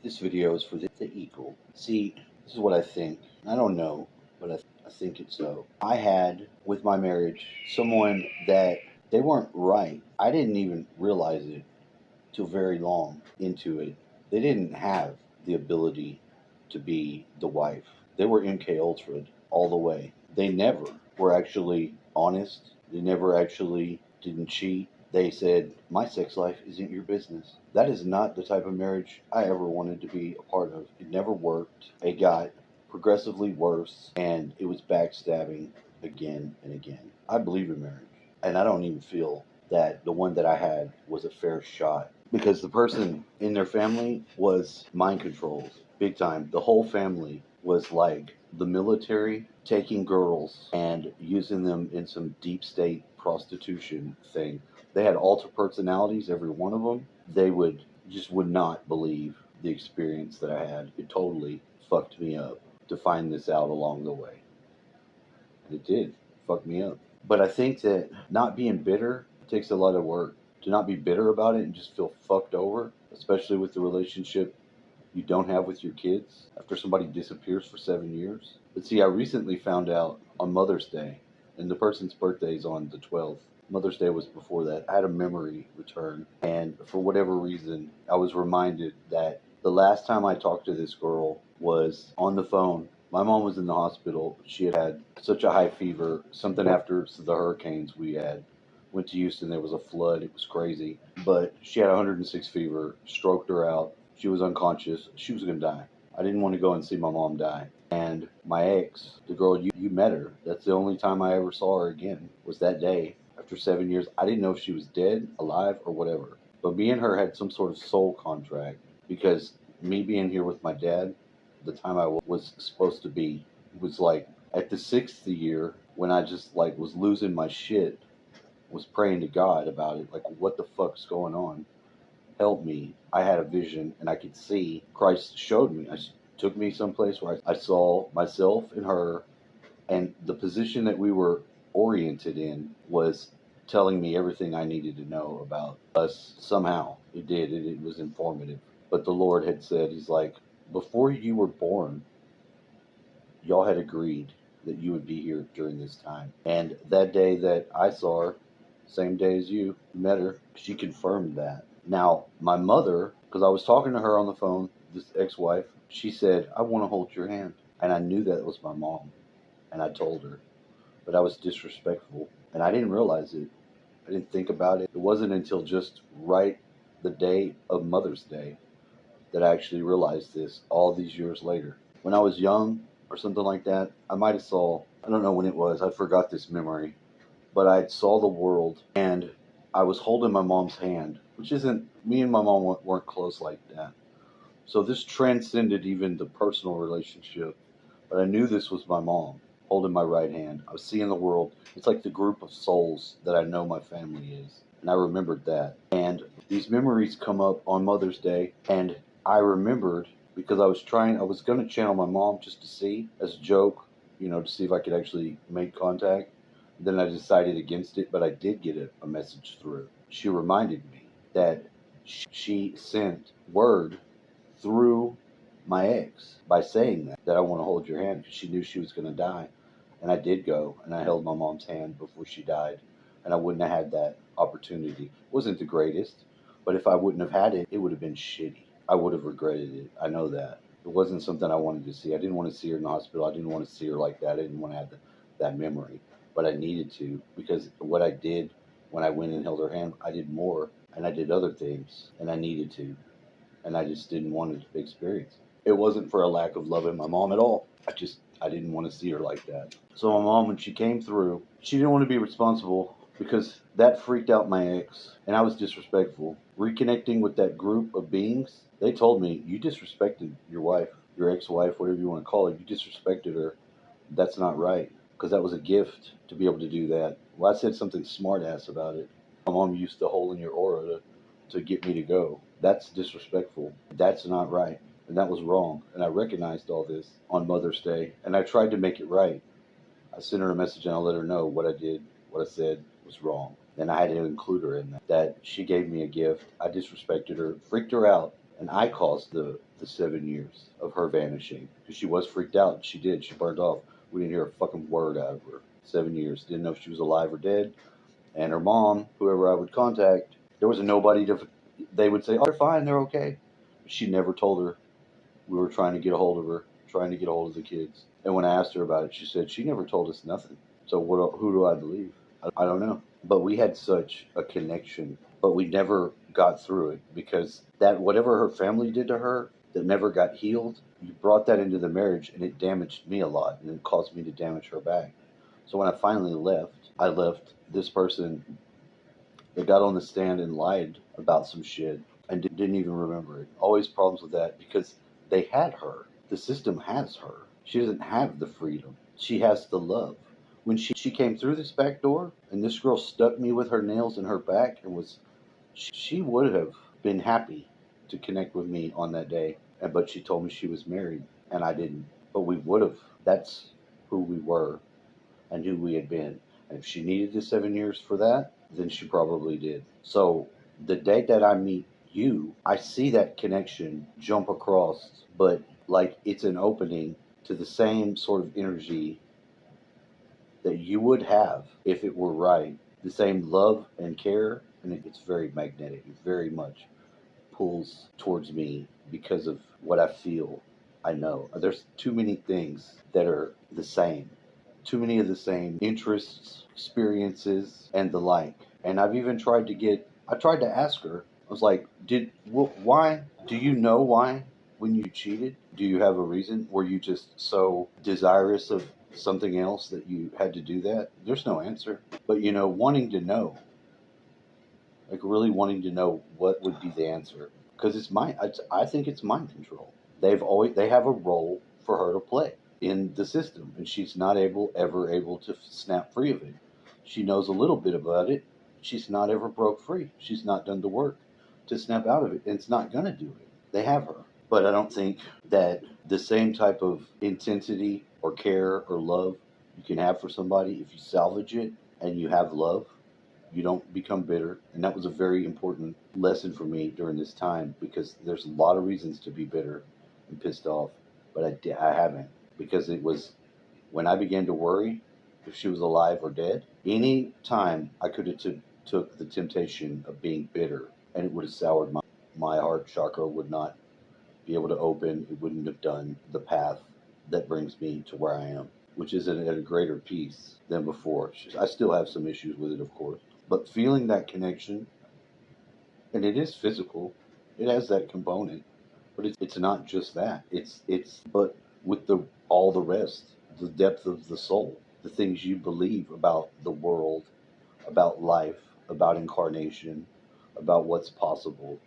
This video is for the eagle. See, this is what I think. I don't know, but I think it's so. I had, with my marriage, someone that they weren't right. I didn't even realize it till very long into it. They didn't have the ability to be the wife. They were MK Ultra all the way. They never were actually honest. They never actually didn't cheat. They said, my sex life isn't your business. That is not the type of marriage I ever wanted to be a part of. It never worked. It got progressively worse, and it was backstabbing again and again. I believe in marriage, and I don't even feel that the one that I had was a fair shot because the person in their family was mind controlled big time. The whole family was like the military taking girls and using them in some deep state prostitution thing. They had alter personalities, every one of them. They would not believe the experience that I had. It totally fucked me up to find this out along the way. And it did fuck me up. But I think that not being bitter takes a lot of work. To not be bitter about it and just feel fucked over, especially with the relationship you don't have with your kids after somebody disappears for 7 years. But see, I recently found out on Mother's Day, and the person's birthday is on the 12th. Mother's Day was before that. I had a memory return, and for whatever reason, I was reminded that the last time I talked to this girl was on the phone. My mom was in the hospital. She had had such a high fever, something after the hurricanes we had. Went to Houston, there was a flood. It was crazy. But she had 106 fever, stroked her out. She was unconscious. She was going to die. I didn't want to go and see my mom die. And my ex, the girl you met her, that's the only time I ever saw her again, was that day. After 7 years, I didn't know if she was dead, alive, or whatever. But me and her had some sort of soul contract because me being here with my dad, the time I was supposed to be, was like at the sixth year when I just like was losing my shit, was praying to God about it, like what the fuck's going on? Help me. I had a vision and I could see. Christ showed me. Took me someplace where I saw myself and her, and the position that we were oriented in was telling me everything I needed to know about us somehow. It did. It was informative. But the Lord had said, He's like, before you were born, y'all had agreed that you would be here during this time. And that day that I saw her, same day as you met her, she confirmed that. Now, my mother, because I was talking to her on the phone, this ex-wife, she said, I want to hold your hand. And I knew that was my mom. And I told her. But I was disrespectful. And I didn't realize it. I didn't think about it. It wasn't until just right the day of Mother's Day that I actually realized this all these years later. When I was young or something like that, I might have saw, I don't know when it was, I forgot this memory, but I saw the world and I was holding my mom's hand, which isn't, me and my mom weren't close like that. So this transcended even the personal relationship, but I knew this was my mom holding my right hand. I was seeing the world. It's like the group of souls that I know my family is. And I remembered that. And these memories come up on Mother's Day, and I remembered because I was going to channel my mom just to see, as a joke, to see if I could actually make contact. Then I decided against it, but I did get a message through. She reminded me that she sent word through my ex by saying that I want to hold your hand because she knew she was going to die. And I did go and I held my mom's hand before she died. And I wouldn't have had that opportunity. It wasn't the greatest, but if I wouldn't have had it, it would have been shitty. I would have regretted it. I know that. It wasn't something I wanted to see. I didn't want to see her in the hospital. I didn't want to see her like that. I didn't want to have that memory. But I needed to because what I did when I went and held her hand, I did more and I did other things and I needed to. And I just didn't want to experience it. It wasn't for a lack of loving my mom at all. I didn't want to see her like that. So my mom, when she came through, she didn't want to be responsible because that freaked out my ex, and I was disrespectful. Reconnecting with that group of beings, they told me, you disrespected your wife, your ex-wife, whatever you want to call her. You disrespected her. That's not right, because that was a gift to be able to do that. Well, I said something smart-ass about it. My mom used the hole in your aura to get me to go. That's disrespectful. That's not right. And that was wrong. And I recognized all this on Mother's Day. And I tried to make it right. I sent her a message and I let her know what I did, what I said was wrong. And I had to include her in that. That she gave me a gift. I disrespected her, freaked her out. And I caused the the 7 years of her vanishing because she was freaked out. She did. She burned off. We didn't hear a fucking word out of her. 7 years. Didn't know if she was alive or dead. And her mom, whoever I would contact, there was nobody to. They would say, "Oh, they're fine. They're okay." She never told her. We were trying to get a hold of her, trying to get a hold of the kids. And when I asked her about it, she said she never told us nothing. So what? Who do I believe? I don't know. But we had such a connection, but we never got through it because that whatever her family did to her that never got healed, you brought that into the marriage and it damaged me a lot and it caused me to damage her back. So when I finally left, I left this person that got on the stand and lied about some shit and didn't even remember it. Always problems with that because they had her. The system has her. She doesn't have the freedom. She has the love. When she came through this back door and this girl stuck me with her nails in her back and was, she would have been happy to connect with me on that day. But she told me she was married and I didn't. But we would have. That's who we were and who we had been. And if she needed the 7 years for that, then she probably did. So the day that I meet you, I see that connection jump across, but like it's an opening to the same sort of energy that you would have if it were right. The same love and care, and it's very magnetic. It very much pulls towards me because of what I feel. I know there's too many things that are the same, too many of the same interests, experiences, and the like. And I've even tried to I tried to ask her. I was like, why? Do you know why when you cheated? Do you have a reason? Were you just so desirous of something else that you had to do that? There's no answer. But wanting to know, like really wanting to know what would be the answer, because it's mind. I think it's mind control. They have a role for her to play in the system, and she's not ever able to snap free of it. She knows a little bit about it. She's not ever broke free. She's not done the work to snap out of it, and it's not gonna do it. They have her, but I don't think that the same type of intensity or care or love you can have for somebody if you salvage it and you have love, you don't become bitter. And that was a very important lesson for me during this time because there's a lot of reasons to be bitter and pissed off, but I haven't because it was when I began to worry if she was alive or dead. Any time I could have took the temptation of being bitter and it would have soured my heart chakra would not be able to open. It wouldn't have done the path that brings me to where I am, which is at a greater peace than before. I still have some issues with it, of course, but feeling that connection, and it is physical, it has that component, but it's not just that. But with the all the rest, the depth of the soul, the things you believe about the world, about life, about incarnation, about what's possible,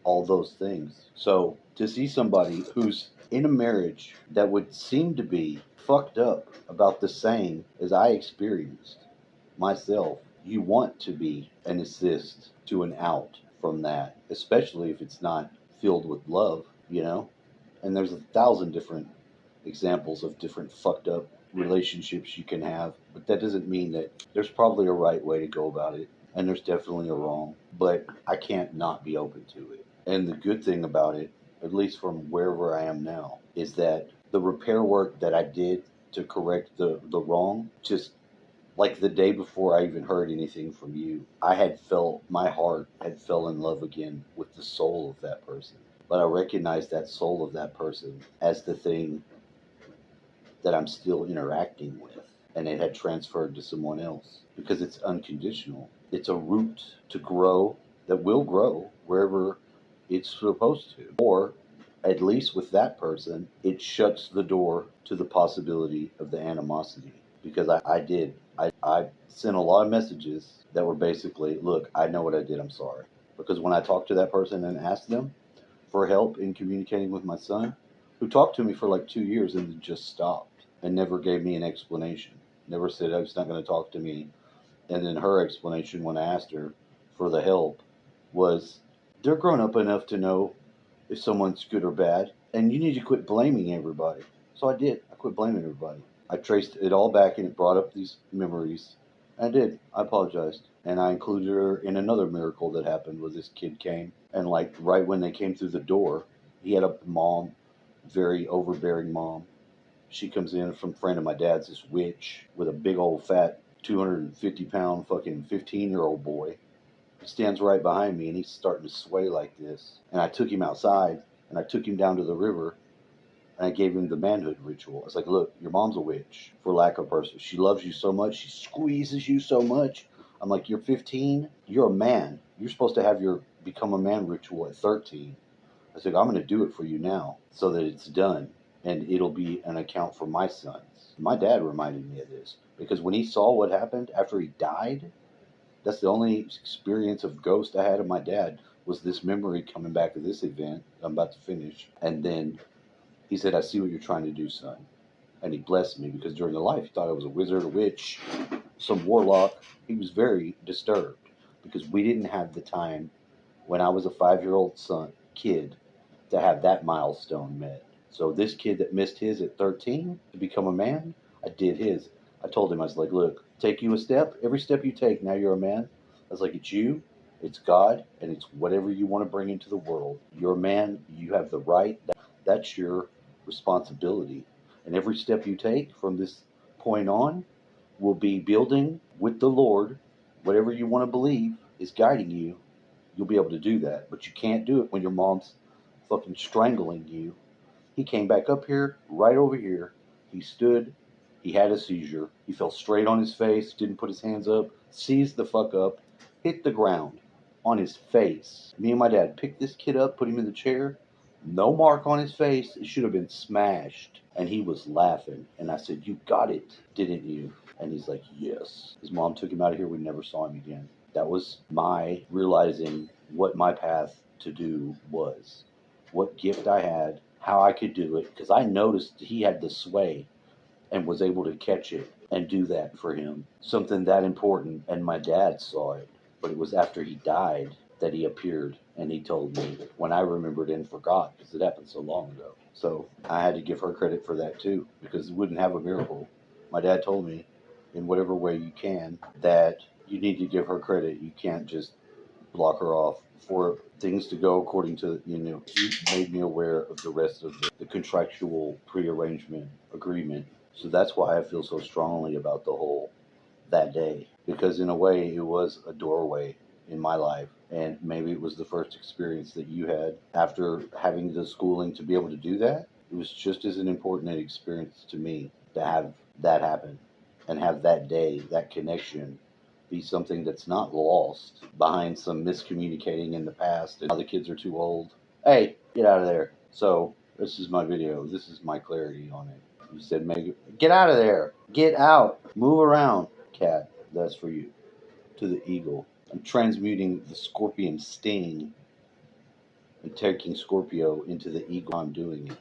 all those things. So to see somebody who's in a marriage that would seem to be fucked up about the same as I experienced myself, you want to be an assist to an out from that, especially if it's not filled with love. And there's 1,000 different examples of different fucked up relationships you can have, but that doesn't mean that there's probably a right way to go about it, and there's definitely a wrong, but I can't not be open to it. And the good thing about it, at least from wherever I am now, is that the repair work that I did to correct the wrong, just like the day before I even heard anything from you, I had felt my heart had fell in love again with the soul of that person. But I recognized that soul of that person as the thing that I'm still interacting with. And it had transferred to someone else because it's unconditional. It's a root to grow that will grow wherever it's supposed to. Or at least with that person, it shuts the door to the possibility of the animosity. Because I sent a lot of messages that were basically, look, I know what I did, I'm sorry. Because when I talked to that person and asked them for help in communicating with my son, who talked to me for like 2 years and just stopped and never gave me an explanation, never said I was not going to talk to me. And then her explanation when I asked her for the help was, they're grown up enough to know if someone's good or bad, and you need to quit blaming everybody. So I did. I quit blaming everybody. I traced it all back and it brought up these memories. I did. I apologized. And I included her in another miracle that happened where this kid came. And like right when they came through the door, He had a mom, very overbearing mom. She comes in from a friend of my dad's, this witch with a big old fat 250-pound fucking 15-year-old boy. He stands right behind me and he's starting to sway like this. And I took him outside and I took him down to the river and I gave him the manhood ritual. I was like, look, your mom's a witch, for lack of person. She loves you so much. She squeezes you so much. I'm like, you're 15. You're a man. You're supposed to have your become a man ritual at 13. I said, I'm going to do it for you now so that it's done. And it'll be an account for my sons. My dad reminded me of this because when he saw what happened after he died, that's the only experience of ghost I had of my dad was this memory coming back to this event I'm about to finish. And then he said, I see what you're trying to do, son. And he blessed me because during the life he thought I was a wizard, a witch, some warlock. He was very disturbed because we didn't have the time when I was a 5-year-old kid to have that milestone met. So this kid that missed his at 13 to become a man, I did his. I told him, I was like, look, take you a step. Every step you take, now you're a man. I was like, it's you, it's God, and it's whatever you want to bring into the world. You're a man. You have the right. That's your responsibility. And every step you take from this point on will be building with the Lord. Whatever you want to believe is guiding you. You'll be able to do that. But you can't do it when your mom's fucking strangling you. He came back up here, right over here. He stood. He had a seizure. He fell straight on his face, didn't put his hands up, seized the fuck up, hit the ground on his face. Me and my dad picked this kid up, put him in the chair. No mark on his face. It should have been smashed. And he was laughing. And I said, you got it, didn't you? And he's like, yes. His mom took him out of here. We never saw him again. That was my realizing what my path to do was, what gift I had, how I could do it, because I noticed he had the sway and was able to catch it and do that for him. Something that important, and my dad saw it, but it was after he died that he appeared and he told me when I remembered and forgot because it happened so long ago. So I had to give her credit for that too because it wouldn't have a miracle. My dad told me in whatever way you can that you need to give her credit. You can't just block her off for things to go according to, he made me aware of the rest of the contractual prearrangement agreement. So that's why I feel so strongly about the whole that day, because in a way it was a doorway in my life. And maybe it was the first experience that you had after having the schooling to be able to do that. It was just as an important an experience to me to have that happen and have that day, that connection be something that's not lost behind some miscommunicating in the past and now the kids are too old. Hey, get out of there. So this is my video. This is my clarity on it. You said, Megan, get out of there. Get out. Move around. Cat, that's for you. To the eagle. I'm transmuting the scorpion sting and taking Scorpio into the eagle. I'm doing it.